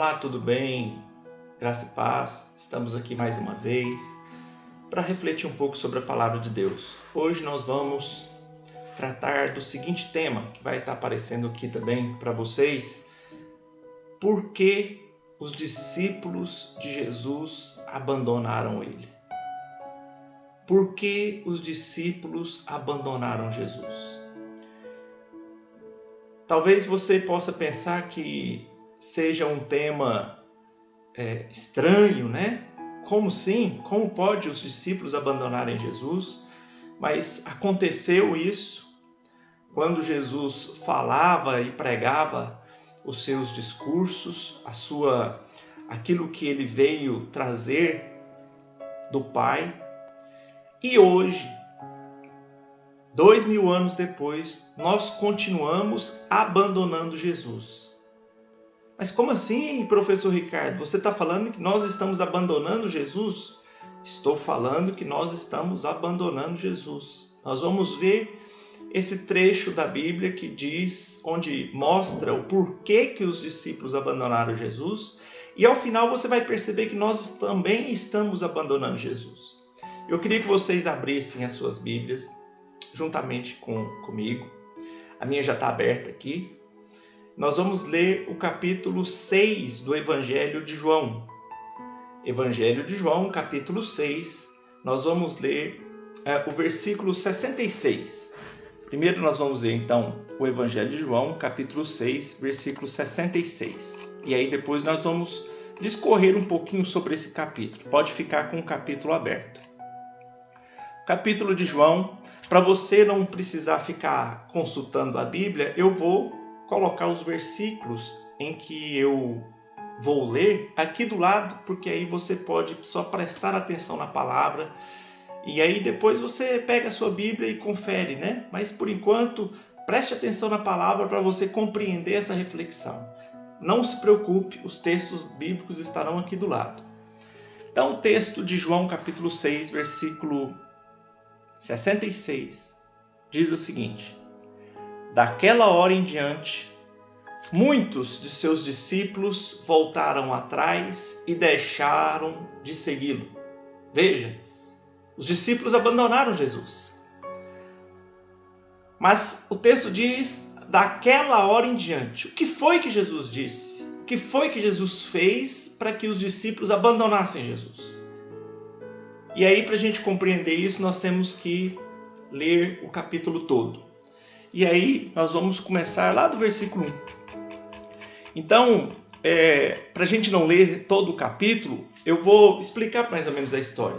Olá, tudo bem? Graça e paz. Estamos aqui mais uma vez para refletir um pouco sobre a palavra de Deus. Hoje nós vamos tratar do seguinte tema, que vai estar aparecendo aqui também para vocês. Por que os discípulos de Jesus abandonaram ele? Por que os discípulos abandonaram Jesus? Talvez você possa pensar que seja um tema estranho, né? Como sim? Como pode os discípulos abandonarem Jesus? Mas aconteceu isso quando Jesus falava e pregava os seus discursos, aquilo que ele veio trazer do Pai. E hoje, 2000 anos depois, nós continuamos abandonando Jesus. Mas como assim, professor Ricardo? Você está falando que nós estamos abandonando Jesus? Estou falando que nós estamos abandonando Jesus. Nós vamos ver esse trecho da Bíblia que diz, onde mostra o porquê que os discípulos abandonaram Jesus. E ao final você vai perceber que nós também estamos abandonando Jesus. Eu queria que vocês abrissem as suas Bíblias juntamente comigo. A minha já está aberta aqui. Nós vamos ler o capítulo 6 do Evangelho de João. Evangelho de João, capítulo 6. Nós vamos ler o versículo 66. Primeiro nós vamos ler então o Evangelho de João, capítulo 6, versículo 66. E aí depois nós vamos discorrer um pouquinho sobre esse capítulo. Pode ficar com o capítulo aberto. Capítulo de João, para você não precisar ficar consultando a Bíblia, eu vou colocar os versículos em que eu vou ler aqui do lado, porque aí você pode só prestar atenção na palavra e aí depois você pega a sua Bíblia e confere, né? Mas por enquanto, preste atenção na palavra para você compreender essa reflexão. Não se preocupe, os textos bíblicos estarão aqui do lado. Então, o texto de João capítulo 6, versículo 66, diz o seguinte: daquela hora em diante, muitos de seus discípulos voltaram atrás e deixaram de segui-lo. Veja, os discípulos abandonaram Jesus. Mas o texto diz, daquela hora em diante. O que foi que Jesus disse? O que foi que Jesus fez para que os discípulos abandonassem Jesus? E aí, para a gente compreender isso, nós temos que ler o capítulo todo. E aí nós vamos começar lá do versículo 1. Então, para a gente não ler todo o capítulo, eu vou explicar mais ou menos a história.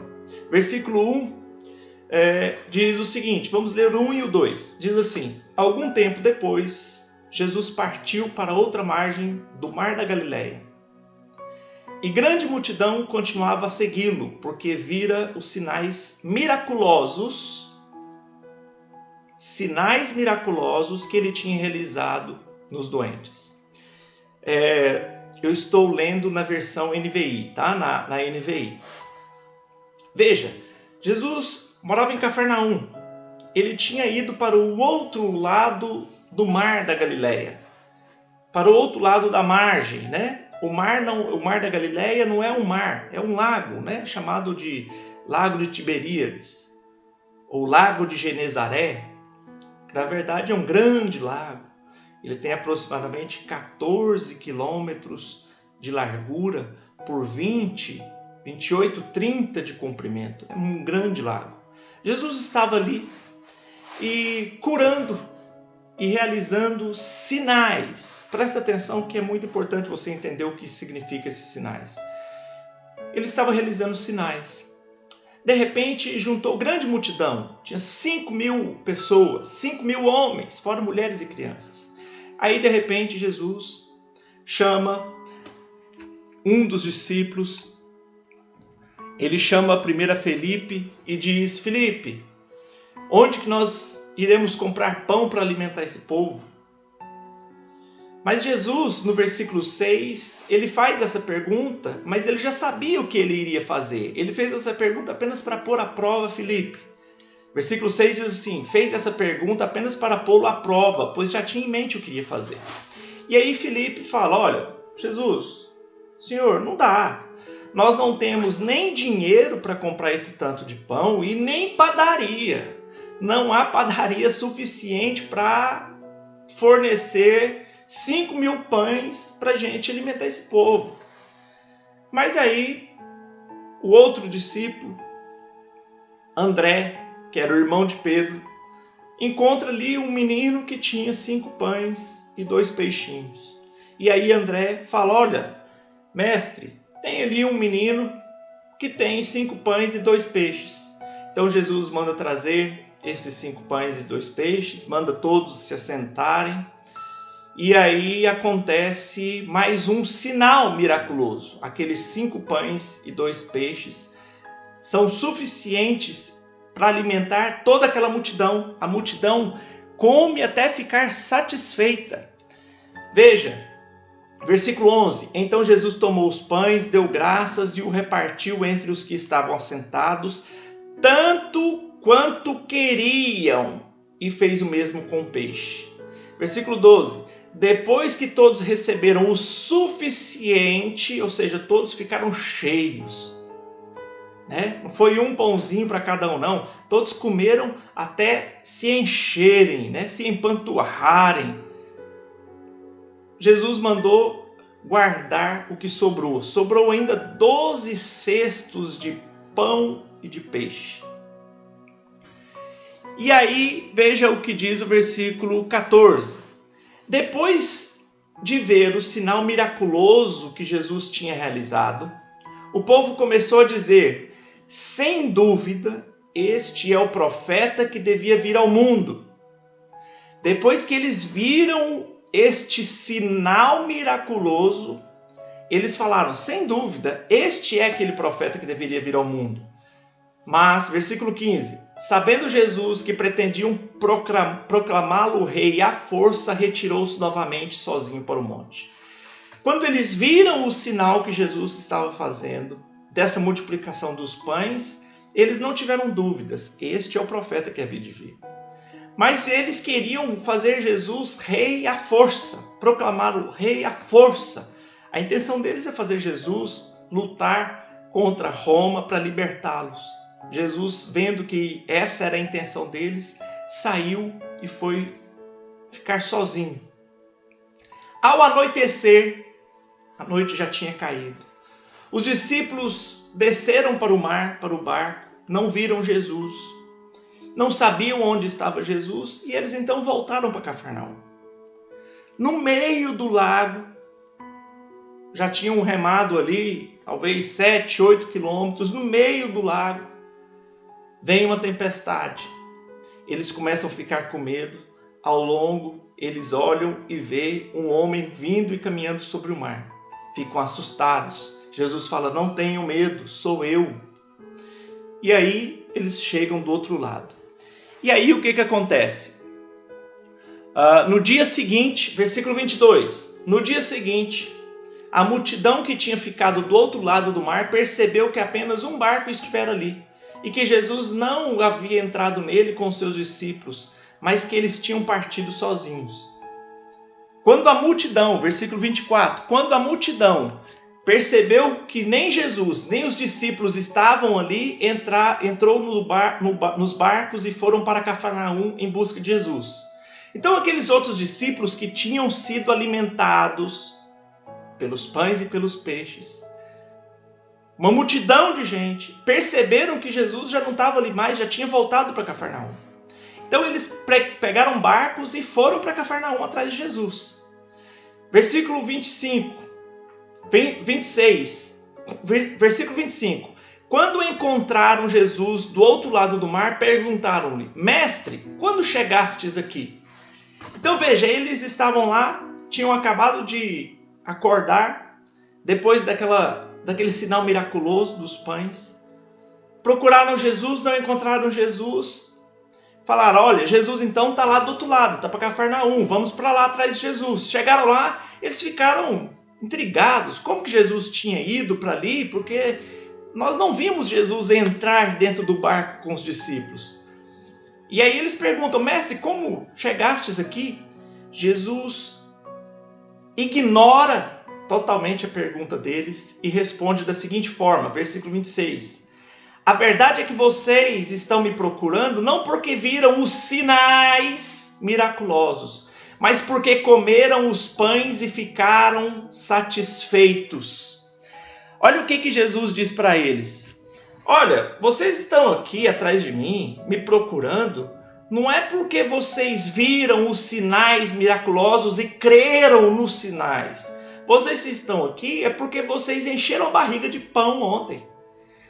Versículo 1 diz o seguinte, vamos ler o 1 e o 2. Diz assim: algum tempo depois, Jesus partiu para outra margem do mar da Galileia. E grande multidão continuava a segui-lo, porque vira os sinais miraculosos que ele tinha realizado nos doentes. Eu estou lendo na versão NVI, tá? Na NVI. Veja, Jesus morava em Cafarnaum. Ele tinha ido para o outro lado do mar da Galileia, para o outro lado da margem, né? O mar da Galileia não é um mar, é um lago, né? Chamado de Lago de Tiberíades, ou Lago de Genezaré. Na verdade é um grande lago. Ele tem aproximadamente 14 quilômetros de largura por 28, 30 de comprimento. É um grande lago. Jesus estava ali e curando e realizando sinais. Presta atenção que é muito importante você entender o que significa esses sinais. Ele estava realizando sinais. De repente, juntou grande multidão. Tinha 5.000 pessoas, 5.000 homens, fora mulheres e crianças. Aí, de repente, Jesus chama um dos discípulos. Ele chama primeiro a Felipe e diz: Felipe, onde que nós iremos comprar pão para alimentar esse povo? Mas Jesus, no versículo 6, ele faz essa pergunta, mas ele já sabia o que ele iria fazer. Ele fez essa pergunta apenas para pôr à prova Felipe. Versículo 6 diz assim: fez essa pergunta apenas para pô-lo à prova, pois já tinha em mente o que iria fazer. E aí Felipe fala: olha, Jesus, Senhor, não dá. Nós não temos nem dinheiro para comprar esse tanto de pão e nem padaria. Não há padaria suficiente para fornecer 5.000 pães para a gente alimentar esse povo. Mas aí, o outro discípulo, André, que era o irmão de Pedro, encontra ali um menino que tinha 5 pães e 2 peixinhos. E aí André fala, olha, mestre, tem ali um menino que tem 5 pães e 2 peixes. Então Jesus manda trazer esses 5 pães e 2 peixes, manda todos se assentarem. E aí acontece mais um sinal miraculoso. Aqueles 5 pães e 2 peixes são suficientes para alimentar toda aquela multidão. A multidão come até ficar satisfeita. Veja, versículo 11. Então Jesus tomou os pães, deu graças e o repartiu entre os que estavam assentados, tanto quanto queriam, e fez o mesmo com o peixe. Versículo 12. Depois que todos receberam o suficiente, ou seja, todos ficaram cheios, né? Não foi um pãozinho para cada um, não. Todos comeram até se encherem, né? Se empanturrarem. Jesus mandou guardar o que sobrou. Sobrou ainda 12 cestos de pão e de peixe. E aí, veja o que diz o versículo 14. Depois de ver o sinal miraculoso que Jesus tinha realizado, o povo começou a dizer, sem dúvida, este é o profeta que devia vir ao mundo. Depois que eles viram este sinal miraculoso, eles falaram, sem dúvida, este é aquele profeta que deveria vir ao mundo. Mas, versículo 15, sabendo Jesus que pretendiam proclamá-lo rei à força, retirou-se novamente sozinho para o monte. Quando eles viram o sinal que Jesus estava fazendo, dessa multiplicação dos pães, eles não tiveram dúvidas, este é o profeta que havia de vir. Mas eles queriam fazer Jesus rei à força, proclamá-lo rei à força. A intenção deles é fazer Jesus lutar contra Roma para libertá-los. Jesus, vendo que essa era a intenção deles, saiu e foi ficar sozinho. Ao anoitecer, a noite já tinha caído. Os discípulos desceram para o mar, para o barco, não viram Jesus, não sabiam onde estava Jesus e eles então voltaram para Cafarnaum. No meio do lago, já tinham remado ali, talvez 7, 8 quilômetros, no meio do lago, vem uma tempestade. Eles começam a ficar com medo. Ao longo, eles olham e veem um homem vindo e caminhando sobre o mar. Ficam assustados. Jesus fala, não tenham medo, sou eu. E aí, eles chegam do outro lado. E aí, o que acontece? No dia seguinte, versículo 22. No dia seguinte, a multidão que tinha ficado do outro lado do mar percebeu que apenas um barco estivera ali. E que Jesus não havia entrado nele com seus discípulos, mas que eles tinham partido sozinhos. Quando a multidão, versículo 24, quando a multidão percebeu que nem Jesus, nem os discípulos estavam ali, entrou nos barcos e foram para Cafarnaum em busca de Jesus. Então aqueles outros discípulos que tinham sido alimentados pelos pães e pelos peixes, uma multidão de gente, perceberam que Jesus já não estava ali mais, já tinha voltado para Cafarnaum. Então eles pegaram barcos e foram para Cafarnaum atrás de Jesus. Versículo 26. Versículo 25. Quando encontraram Jesus do outro lado do mar, perguntaram-lhe, mestre, quando chegastes aqui? Então veja, eles estavam lá, tinham acabado de acordar, depois daquele sinal miraculoso dos pães. Procuraram Jesus, não encontraram Jesus. Falaram, olha, Jesus então está lá do outro lado, está para Cafarnaum, vamos para lá atrás de Jesus. Chegaram lá, eles ficaram intrigados, como que Jesus tinha ido para ali, porque nós não vimos Jesus entrar dentro do barco com os discípulos. E aí eles perguntam, mestre, como chegastes aqui? Jesus ignora totalmente a pergunta deles e responde da seguinte forma, versículo 26. A verdade é que vocês estão me procurando não porque viram os sinais miraculosos, mas porque comeram os pães e ficaram satisfeitos. Olha o que Jesus diz para eles. Olha, vocês estão aqui atrás de mim, me procurando, não é porque vocês viram os sinais miraculosos e creram nos sinais. Vocês estão aqui é porque vocês encheram a barriga de pão ontem.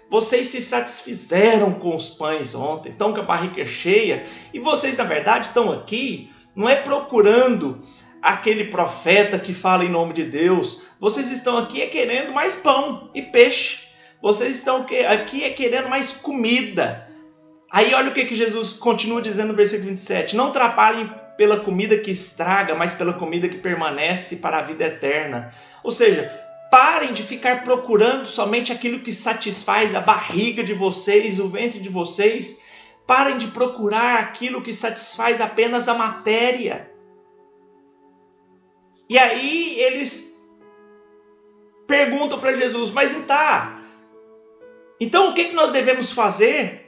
Vocês se satisfizeram com os pães ontem, estão com a barriga cheia. E vocês, na verdade, estão aqui, não é procurando aquele profeta que fala em nome de Deus. Vocês estão aqui querendo mais pão e peixe. Vocês estão aqui querendo mais comida. Aí olha o que Jesus continua dizendo no versículo 27. Não trabalhem pela comida que estraga, mas pela comida que permanece para a vida eterna. Ou seja, parem de ficar procurando somente aquilo que satisfaz a barriga de vocês, o ventre de vocês. Parem de procurar aquilo que satisfaz apenas a matéria. E aí eles perguntam para Jesus, mas então o que nós devemos fazer?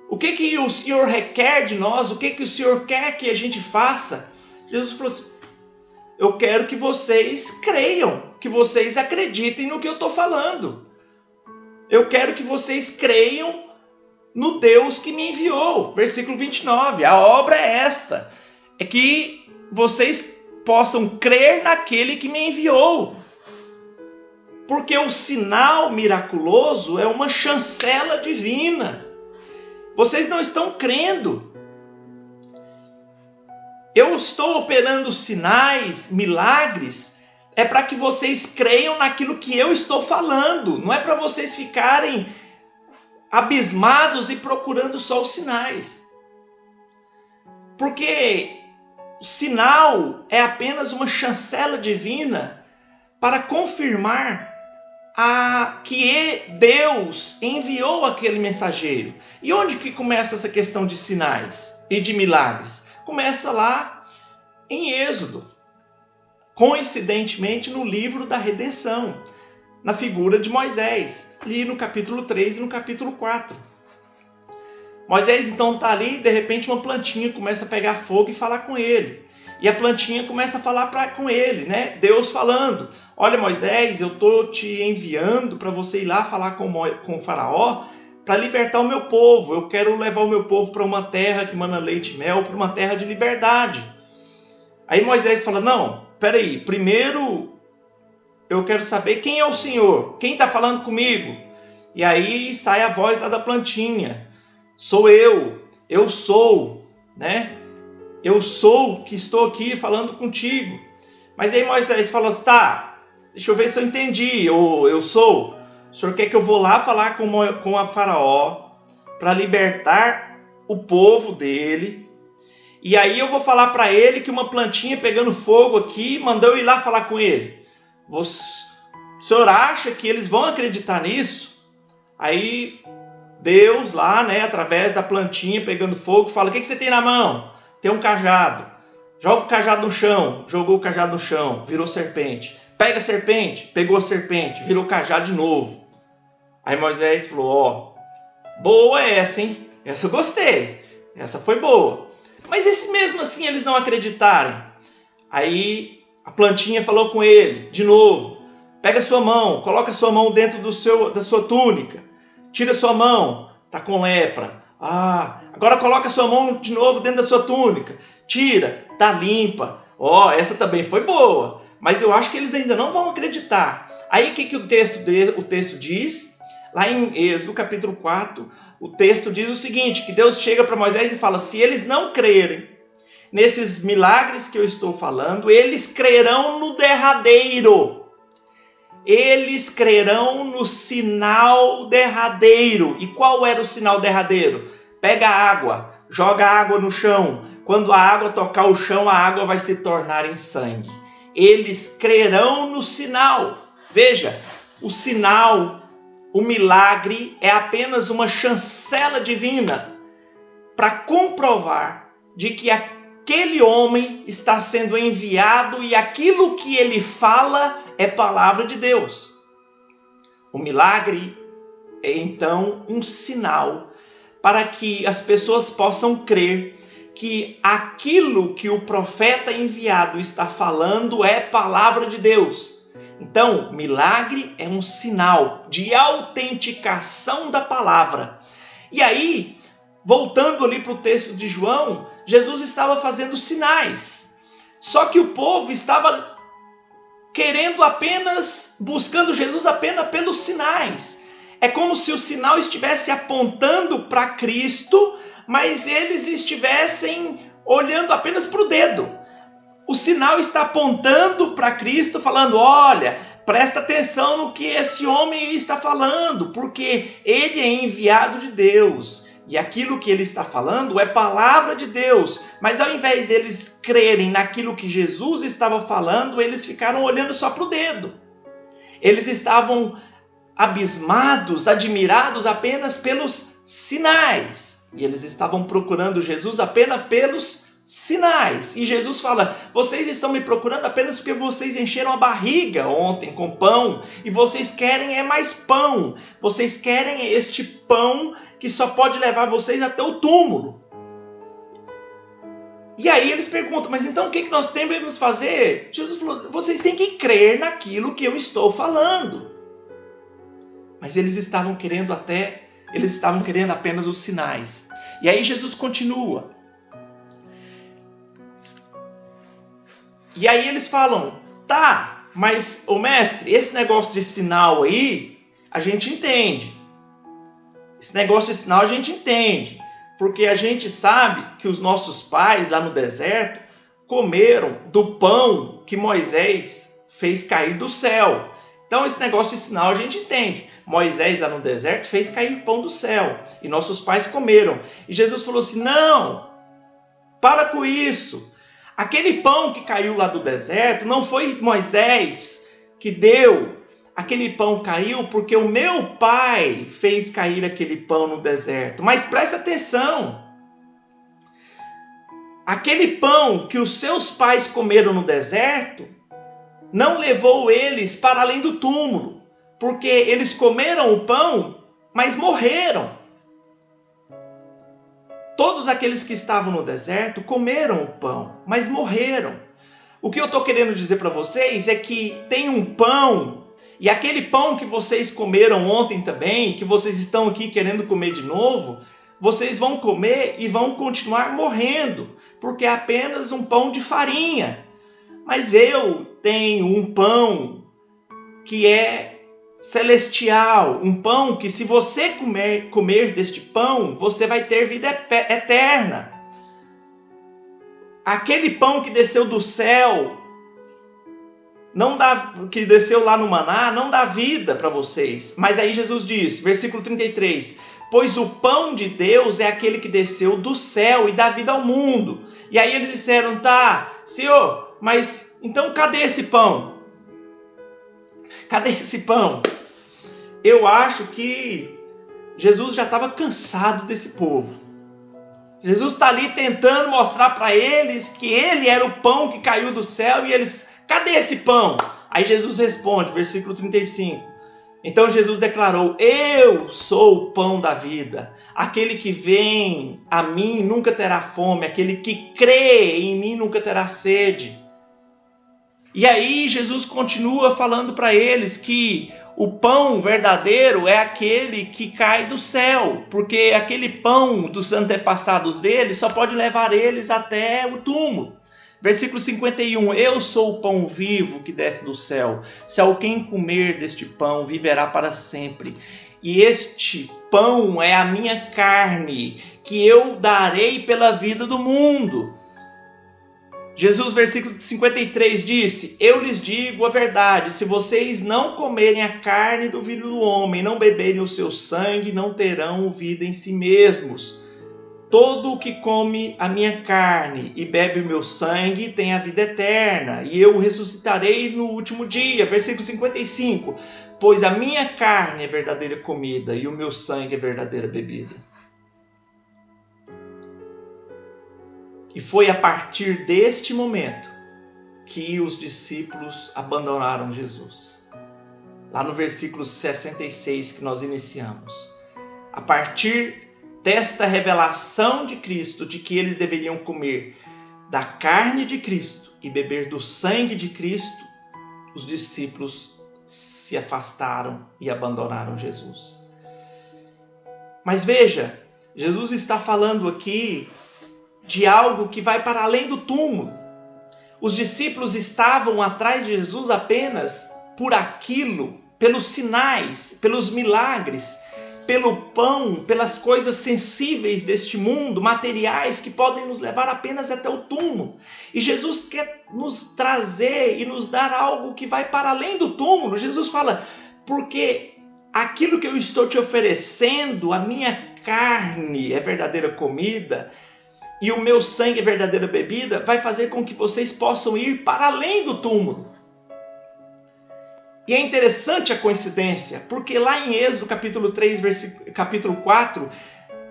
O que o Senhor requer de nós? O que o Senhor quer que a gente faça? Jesus falou assim, eu quero que vocês creiam, que vocês acreditem no que eu estou falando. Eu quero que vocês creiam no Deus que me enviou. Versículo 29, a obra é esta, é que vocês possam crer naquele que me enviou. Porque o sinal miraculoso é uma chancela divina. Vocês não estão crendo. Eu estou operando sinais, milagres, é para que vocês creiam naquilo que eu estou falando. Não é para vocês ficarem abismados e procurando só os sinais. Porque o sinal é apenas uma chancela divina para confirmar que Deus enviou aquele mensageiro. E onde que começa essa questão de sinais e de milagres? Começa lá em Êxodo, coincidentemente no livro da redenção, na figura de Moisés, ali no capítulo 3 e no capítulo 4. Moisés então está ali, de repente uma plantinha começa a pegar fogo e falar com ele. E a plantinha começa a falar com ele, né? Deus falando, olha Moisés, eu estou te enviando para você ir lá falar com o faraó para libertar o meu povo. Eu quero levar o meu povo para uma terra que mana leite e mel, para uma terra de liberdade. Aí Moisés fala, não, peraí, primeiro eu quero saber quem é o Senhor, quem está falando comigo? E aí sai a voz lá da plantinha, sou eu sou, né? Eu sou que estou aqui falando contigo. Mas aí Moisés fala assim, tá, deixa eu ver se eu entendi, eu sou. O senhor quer que eu vou lá falar com a faraó para libertar o povo dele. E aí eu vou falar para ele que uma plantinha pegando fogo aqui mandou eu ir lá falar com ele. O senhor acha que eles vão acreditar nisso? Aí Deus lá, né, através da plantinha pegando fogo, fala, o que você tem na mão? Tem um cajado, joga o cajado no chão, jogou o cajado no chão, virou serpente. Pega a serpente, pegou a serpente, virou cajado de novo. Aí Moisés falou, boa essa, hein? Essa eu gostei, essa foi boa. Mas e se mesmo assim eles não acreditarem? Aí a plantinha falou com ele, de novo, pega a sua mão, coloca a sua mão dentro da sua túnica, tira a sua mão, tá com lepra. Agora coloca a sua mão de novo dentro da sua túnica. Tira, tá limpa. Essa também foi boa. Mas eu acho que eles ainda não vão acreditar. Aí o que o texto diz? Lá em Êxodo capítulo 4, o texto diz o seguinte, que Deus chega para Moisés e fala, se eles não crerem nesses milagres que eu estou falando, eles crerão no derradeiro. Eles crerão no sinal derradeiro. E qual era o sinal derradeiro? Pega a água, joga a água no chão. Quando a água tocar o chão, a água vai se tornar em sangue. Eles crerão no sinal. Veja, o sinal, o milagre é apenas uma chancela divina para comprovar de que aquele homem está sendo enviado e aquilo que ele fala é palavra de Deus. O milagre é então um sinal para que as pessoas possam crer que aquilo que o profeta enviado está falando é palavra de Deus. Então, milagre é um sinal de autenticação da palavra. E aí, voltando ali para o texto de João, Jesus estava fazendo sinais. Só que o povo estava querendo apenas, buscando Jesus apenas pelos sinais. É como se o sinal estivesse apontando para Cristo, mas eles estivessem olhando apenas para o dedo. O sinal está apontando para Cristo, falando: olha, presta atenção no que esse homem está falando, porque ele é enviado de Deus. E aquilo que ele está falando é palavra de Deus. Mas ao invés deles crerem naquilo que Jesus estava falando, eles ficaram olhando só para o dedo. Eles estavam abismados, admirados apenas pelos sinais. E eles estavam procurando Jesus apenas pelos sinais. E Jesus fala: vocês estão me procurando apenas porque vocês encheram a barriga ontem com pão. E vocês querem mais pão. Vocês querem este pão que só pode levar vocês até o túmulo. E aí eles perguntam: mas então o que nós devemos fazer? Jesus falou: vocês têm que crer naquilo que eu estou falando. Mas eles estavam querendo apenas os sinais. E aí Jesus continua. E aí eles falam: tá, mas ô mestre, esse negócio de sinal aí, a gente entende. Esse negócio de sinal a gente entende. Porque a gente sabe que os nossos pais lá no deserto comeram do pão que Moisés fez cair do céu. Então esse negócio de sinal a gente entende. Moisés lá no deserto fez cair o pão do céu. E nossos pais comeram. E Jesus falou assim: não, para com isso. Aquele pão que caiu lá do deserto não foi Moisés que deu. Aquele pão caiu porque o meu pai fez cair aquele pão no deserto. Mas presta atenção. Aquele pão que os seus pais comeram no deserto não levou eles para além do túmulo. Porque eles comeram o pão, mas morreram. Todos aqueles que estavam no deserto comeram o pão, mas morreram. O que eu estou querendo dizer para vocês é que tem um pão, e aquele pão que vocês comeram ontem também, que vocês estão aqui querendo comer de novo, vocês vão comer e vão continuar morrendo, porque é apenas um pão de farinha. Mas eu tenho um pão que é celestial, um pão que se você comer deste pão, você vai ter vida eterna. Aquele pão que desceu do céu, que desceu lá no maná, não dá vida para vocês. Mas aí Jesus diz, versículo 33, pois o pão de Deus é aquele que desceu do céu e dá vida ao mundo. E aí eles disseram: tá, Senhor, mas então cadê esse pão? Cadê esse pão? Eu acho que Jesus já estava cansado desse povo. Jesus está ali tentando mostrar para eles que ele era o pão que caiu do céu e eles: cadê esse pão? Aí Jesus responde, versículo 35. Então Jesus declarou: eu sou o pão da vida. Aquele que vem a mim nunca terá fome. Aquele que crê em mim nunca terá sede. E aí Jesus continua falando para eles que o pão verdadeiro é aquele que cai do céu, porque aquele pão dos antepassados deles só pode levar eles até o túmulo. Versículo 51, eu sou o pão vivo que desce do céu. Se alguém comer deste pão, viverá para sempre. E este pão é a minha carne, que eu darei pela vida do mundo. Jesus, versículo 53, disse: eu lhes digo a verdade, se vocês não comerem a carne do Filho do Homem, não beberem o seu sangue, não terão vida em si mesmos. Todo o que come a minha carne e bebe o meu sangue tem a vida eterna, e eu o ressuscitarei no último dia. Versículo 55, pois a minha carne é verdadeira comida e o meu sangue é verdadeira bebida. E foi a partir deste momento que os discípulos abandonaram Jesus. Lá no versículo 66 que nós iniciamos. A partir desta revelação de Cristo, de que eles deveriam comer da carne de Cristo e beber do sangue de Cristo, os discípulos se afastaram e abandonaram Jesus. Mas veja, Jesus está falando aqui de algo que vai para além do túmulo. Os discípulos estavam atrás de Jesus apenas por aquilo, pelos sinais, pelos milagres, pelo pão, pelas coisas sensíveis deste mundo, materiais que podem nos levar apenas até o túmulo. E Jesus quer nos trazer e nos dar algo que vai para além do túmulo. Jesus fala, porque aquilo que eu estou te oferecendo, a minha carne é verdadeira comida e o meu sangue é verdadeira bebida, vai fazer com que vocês possam ir para além do túmulo. E é interessante a coincidência, porque lá em Êxodo capítulo 3, capítulo 4,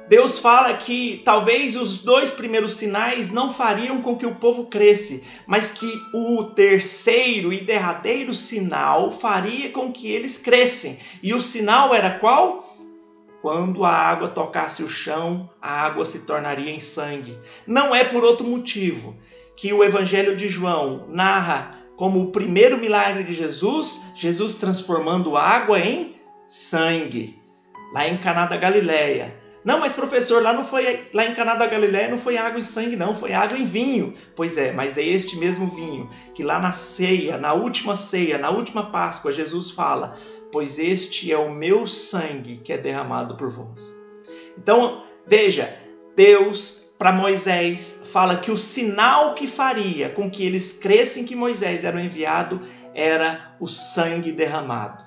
Deus fala que talvez os 2 primeiros sinais não fariam com que o povo cresce, mas que o terceiro e derradeiro sinal faria com que eles crescem. E o sinal era qual? Quando a água tocasse o chão, a água se tornaria em sangue. Não é por outro motivo que o Evangelho de João narra como o primeiro milagre de Jesus, Jesus transformando água em sangue, lá em Caná da Galileia. Não, mas professor, lá em Caná da Galileia não foi água e sangue não, foi água em vinho. Pois é, mas é este mesmo vinho que lá na ceia, na última Páscoa, Jesus fala, pois este é o meu sangue que é derramado por vós. Então, veja, Deus, para Moisés, fala que o sinal que faria com que eles crescem que Moisés era o enviado era o sangue derramado.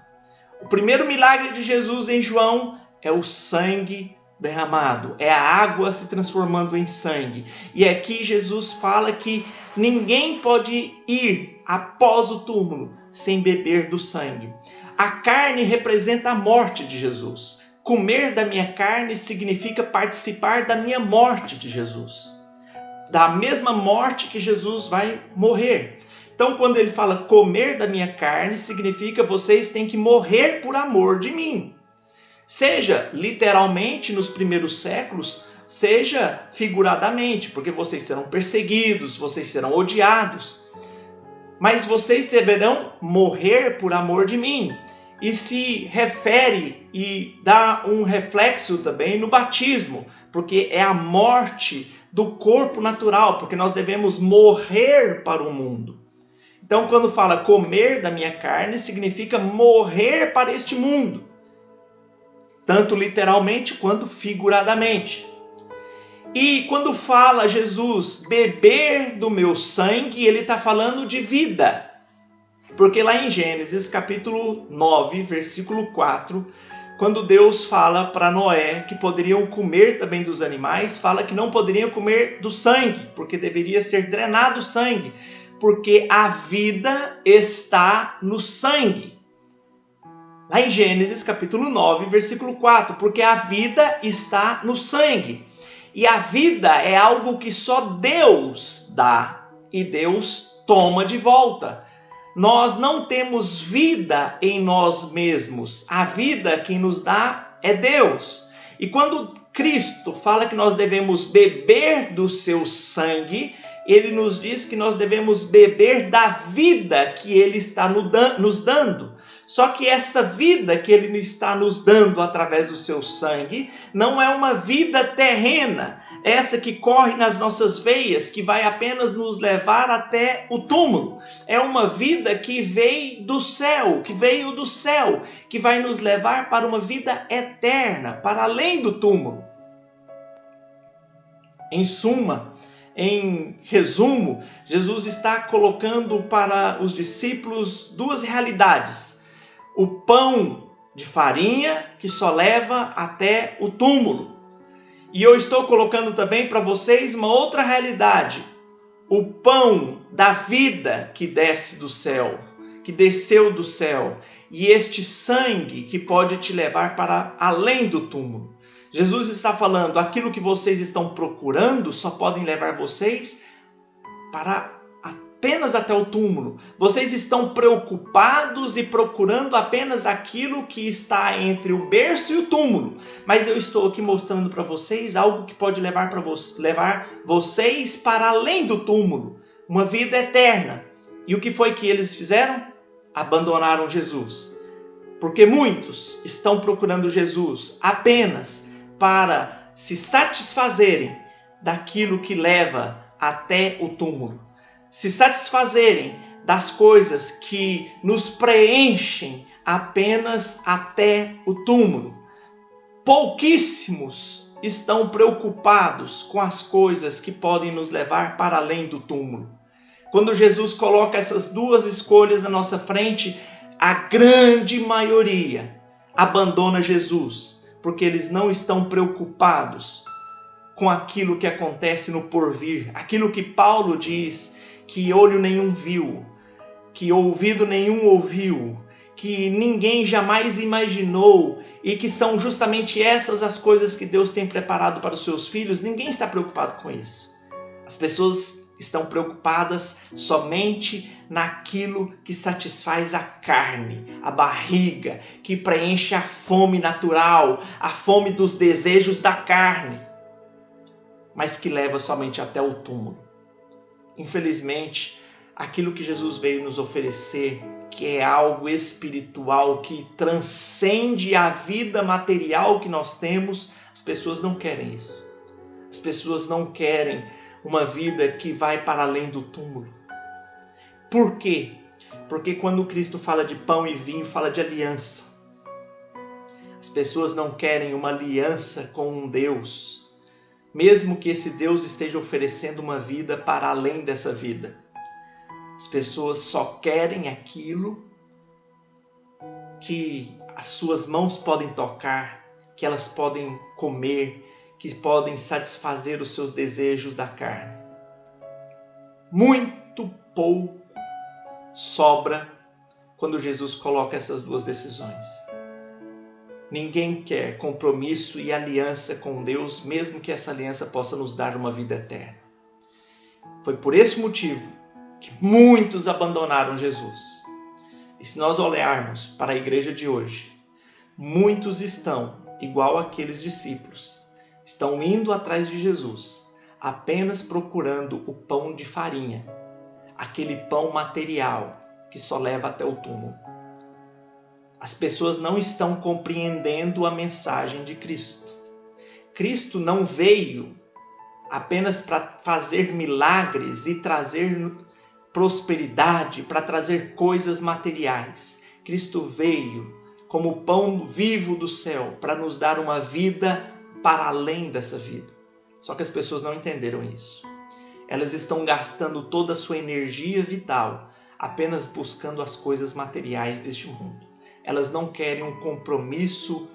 O primeiro milagre de Jesus em João é o sangue derramado, é a água se transformando em sangue. E aqui Jesus fala que ninguém pode ir após o túmulo sem beber do sangue. A carne representa a morte de Jesus. Comer da minha carne significa participar da minha morte de Jesus. Da mesma morte que Jesus vai morrer. Então, quando ele fala comer da minha carne, significa vocês têm que morrer por amor de mim. Seja literalmente nos primeiros séculos, seja figuradamente, porque vocês serão perseguidos, vocês serão odiados. Mas vocês deverão morrer por amor de mim. E se refere e dá um reflexo também no batismo, porque é a morte do corpo natural, porque nós devemos morrer para o mundo. Então, quando fala comer da minha carne, significa morrer para este mundo, tanto literalmente quanto figuradamente. E quando fala Jesus beber do meu sangue, ele está falando de vida. Porque lá em Gênesis capítulo 9, versículo 4, quando Deus fala para Noé que poderiam comer também dos animais, fala que não poderiam comer do sangue, porque deveria ser drenado o sangue, porque a vida está no sangue. Lá em Gênesis capítulo 9, versículo 4, porque a vida está no sangue. E a vida é algo que só Deus dá e Deus toma de volta. Nós não temos vida em nós mesmos. A vida quem nos dá é Deus. E quando Cristo fala que nós devemos beber do seu sangue, ele nos diz que nós devemos beber da vida que ele está nos dando. Só que essa vida que ele está nos dando através do seu sangue não é uma vida terrena, essa que corre nas nossas veias, que vai apenas nos levar até o túmulo. É uma vida que veio do céu, que vai nos levar para uma vida eterna, para além do túmulo. Em suma, em resumo, Jesus está colocando para os discípulos duas realidades. O pão de farinha que só leva até o túmulo. E eu estou colocando também para vocês uma outra realidade. O pão da vida que desce do céu, que desceu do céu. E este sangue que pode te levar para além do túmulo. Jesus está falando, aquilo que vocês estão procurando só podem levar vocês para apenas até o túmulo. Vocês estão preocupados e procurando apenas aquilo que está entre o berço e o túmulo. Mas eu estou aqui mostrando para vocês algo que pode levar vocês para além do túmulo. Uma vida eterna. E o que foi que eles fizeram? Abandonaram Jesus. Porque muitos estão procurando Jesus apenas para se satisfazerem daquilo que leva até o túmulo. Se satisfazerem das coisas que nos preenchem apenas até o túmulo. Pouquíssimos estão preocupados com as coisas que podem nos levar para além do túmulo. Quando Jesus coloca essas duas escolhas na nossa frente, a grande maioria abandona Jesus, porque eles não estão preocupados com aquilo que acontece no porvir, aquilo que Paulo diz que olho nenhum viu, que ouvido nenhum ouviu, que ninguém jamais imaginou, e que são justamente essas as coisas que Deus tem preparado para os seus filhos. Ninguém está preocupado com isso. As pessoas estão preocupadas somente naquilo que satisfaz a carne, a barriga, que preenche a fome natural, a fome dos desejos da carne, mas que leva somente até o túmulo. Infelizmente, aquilo que Jesus veio nos oferecer, que é algo espiritual, que transcende a vida material que nós temos, as pessoas não querem isso. As pessoas não querem uma vida que vai para além do túmulo. Por quê? Porque quando Cristo fala de pão e vinho, fala de aliança. As pessoas não querem uma aliança com um Deus, mesmo que esse Deus esteja oferecendo uma vida para além dessa vida. As pessoas só querem aquilo que as suas mãos podem tocar, que elas podem comer, que podem satisfazer os seus desejos da carne. Muito pouco sobra quando Jesus coloca essas duas decisões. Ninguém quer compromisso e aliança com Deus, mesmo que essa aliança possa nos dar uma vida eterna. Foi por esse motivo que muitos abandonaram Jesus. E se nós olharmos para a igreja de hoje, muitos estão igual aqueles discípulos. Estão indo atrás de Jesus, apenas procurando o pão de farinha, aquele pão material que só leva até o túmulo. As pessoas não estão compreendendo a mensagem de Cristo. Cristo não veio apenas para fazer milagres e trazer prosperidade, para trazer coisas materiais. Cristo veio como pão vivo do céu para nos dar uma vida para além dessa vida. Só que as pessoas não entenderam isso. Elas estão gastando toda a sua energia vital apenas buscando as coisas materiais deste mundo. Elas não querem um compromisso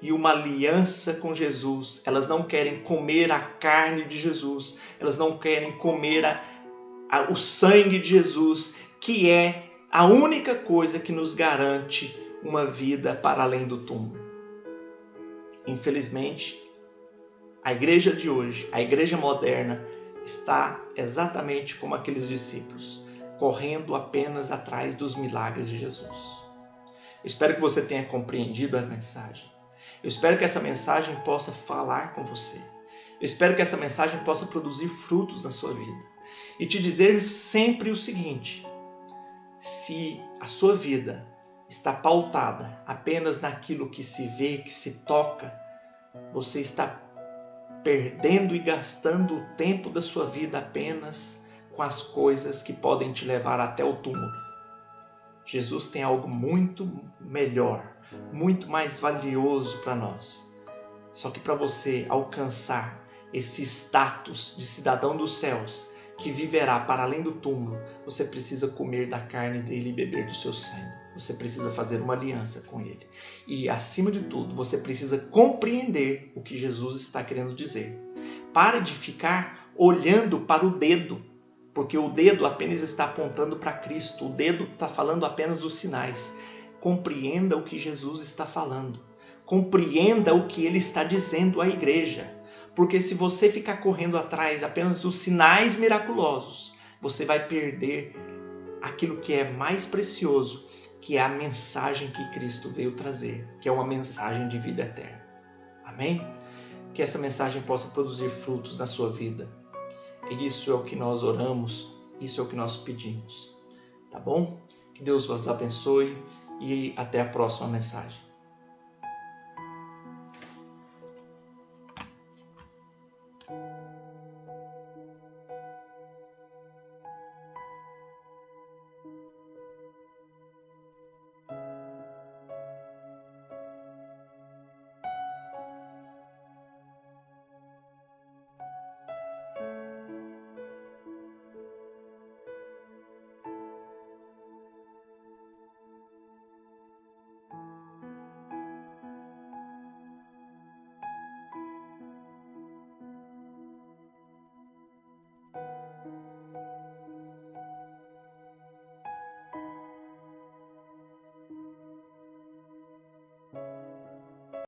e uma aliança com Jesus. Elas não querem comer a carne de Jesus. Elas não querem comer o sangue de Jesus, que é a única coisa que nos garante uma vida para além do túmulo. Infelizmente, a igreja de hoje, a igreja moderna, está exatamente como aqueles discípulos, correndo apenas atrás dos milagres de Jesus. Eu espero que você tenha compreendido a mensagem. Eu espero que essa mensagem possa falar com você. Eu espero que essa mensagem possa produzir frutos na sua vida. E te dizer sempre o seguinte: se a sua vida está pautada apenas naquilo que se vê, que se toca, você está perdendo e gastando o tempo da sua vida apenas com as coisas que podem te levar até o túmulo. Jesus tem algo muito melhor, muito mais valioso para nós. Só que para você alcançar esse status de cidadão dos céus, que viverá para além do túmulo, você precisa comer da carne dele e beber do seu sangue. Você precisa fazer uma aliança com ele. E, acima de tudo, você precisa compreender o que Jesus está querendo dizer. Pare de ficar olhando para o dedo, porque o dedo apenas está apontando para Cristo. O dedo está falando apenas dos sinais. Compreenda o que Jesus está falando. Compreenda o que ele está dizendo à igreja. Porque se você ficar correndo atrás apenas dos sinais miraculosos, você vai perder aquilo que é mais precioso, que é a mensagem que Cristo veio trazer, que é uma mensagem de vida eterna. Amém? Que essa mensagem possa produzir frutos na sua vida. E isso é o que nós oramos, isso é o que nós pedimos. Tá bom? Que Deus vos abençoe e até a próxima mensagem.